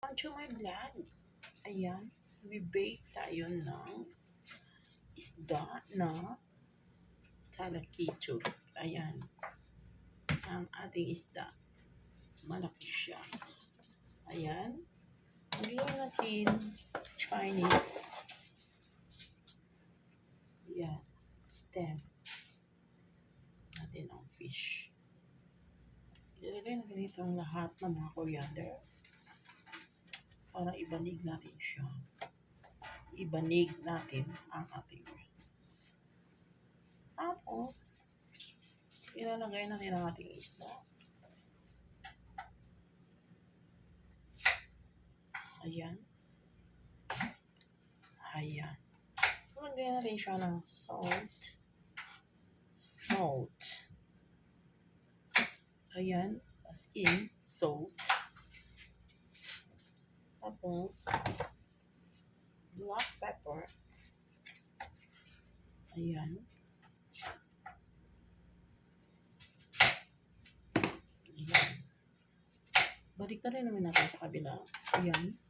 To my vlog. Ayan, bibake tayo ng isda na talakito. Ayan, ang ating isda. Malaki siya. Ayan, magiging natin Chinese. Ayan, stem natin ang fish. Ilagay natin dito ang lahat ng mga coriander para ibanig natin siya. Ibanig natin ang ating. Tapos, ilalagay natin ang ating isda. Ayan. Ayan. Lagyan natin siya ng salt. Salt. Ayan. As in, salt. Tapos, black pepper. Ayan. Ayan. Balik na rin naman natin sa kabila. Ayan.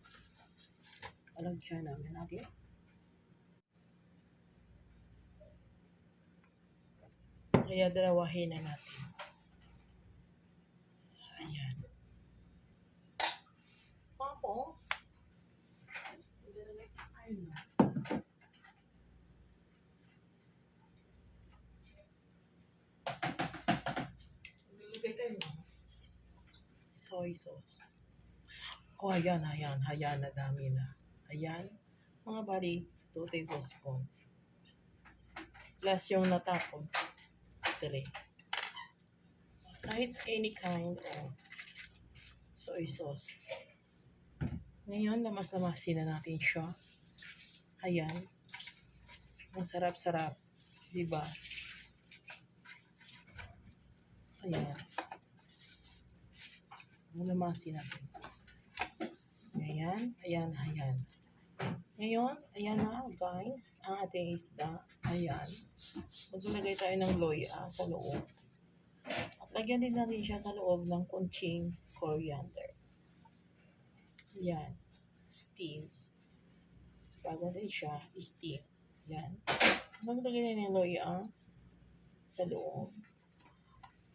Alagyan namin natin. Kaya dalawahin na natin. Ayan. Tapos, ilagay tayo ng soy sauce. Oh, ayan, na dami na. Ayan, mga bali, 2 tablespoon. Plus yung natapon, 3. Kahit any kind of soy sauce. Ngayon, lamas-lamasin na natin siya. Ayan. Ang sarap-sarap. Diba? Ayan. Lamasin natin. Ayan. Ngayon, ayan na guys, ang ating isda. Ayan. Maglagay tayo ng loya sa loob. At lagyan din natin siya sa loob ng kunting coriander. Ayan. Steam. Bago din siya, steam. Ayan. Maglagay din ng loya sa loob.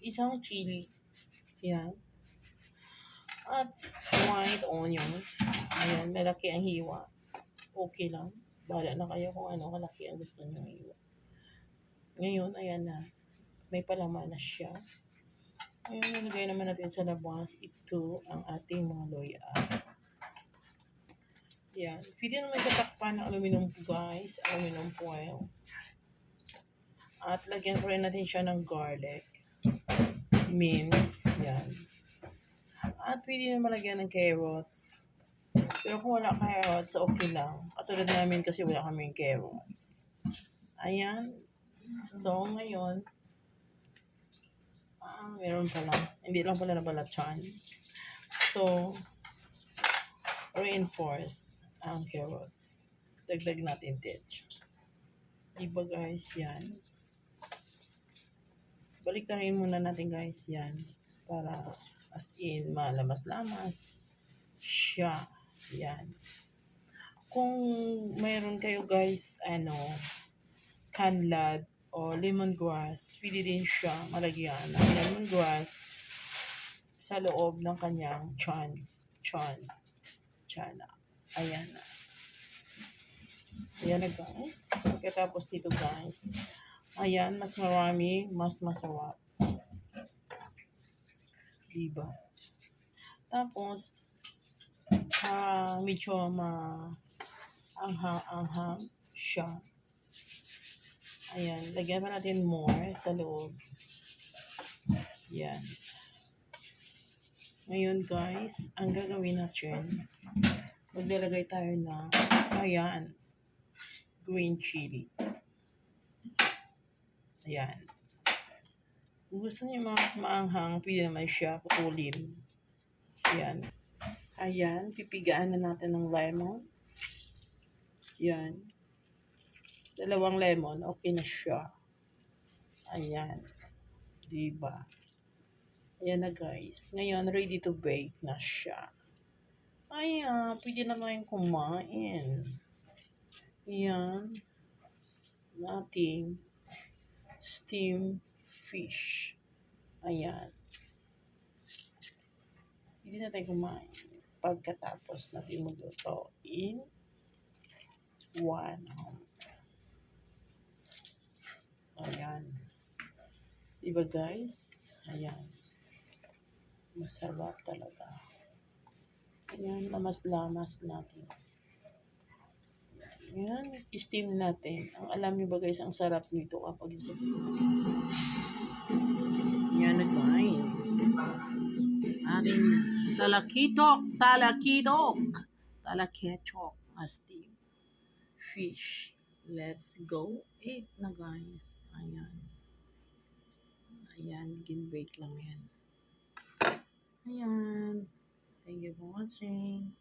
Isang chili. Ayan. At white onions. Ayan, malaki ang hiwa. Okay lang. Bahala na kayo kung ano kalaki ang gusto nyo hiwa. Ngayon, ayan na. May palaman na siya. Ngayon, nalagay naman natin sa labas. Ito ang ating mga loya. Ayan. Pwede naman katakpan ng aluminum guys. Aluminum foil. At lagyan ko rin natin siya ng garlic. Mince. Ayan. At pwede naman lagyan ng carrots. Pero kung wala carrots, okay lang. Katulad namin kasi wala kaming carrots. Ayan. So, ngayon, meron pa lang. Hindi lang pala nabalatan. So, reinforce ang carrots. Dagdag natin tich. Diba guys, yan. Balik na rin muna natin guys, yan. Para as in, malamas-lamas siya. Yan. Kung mayroon kayo guys, canlad o lemongrass, pwede din siya malagyan ng lemongrass sa loob ng kanyang chana. Ayan na. Ayan na guys. Pagkatapos dito guys, ayan, mas marami, mas masarap. Diba? Tapos, medyo anghang siya. Ayan, lagyan pa natin more sa loob. Yan. Ngayon guys, ang gagawin natin, maglalagay tayo ng, ayan, green chili. Ayan. Kung gusto niyo mas maanghang, pwede naman siya putulin. Ayan. Ayan, pipigaan na natin ng lemon. Ayan. 2 lemon, okay na siya. Ayan. Diba? Ayan na guys. Ngayon, ready to bake na siya. Ayan, pwede na tayong kumain. Ayan, nating steam fish. Ayan. Pwede na tayong kumain. Pagkatapos natin magluto in one. Ayan. Diba guys? Ayan. Masarap talaga. Ayan, lamas-lamas natin. Ayan, steam natin. Ang alam niyo ba guys, ang sarap nito kapag yan na guys. Ating talakito na steam fish. Let's go eat na guys. Ayan. Ayan, gin-bake lang yan. Ayan. Thank you for watching.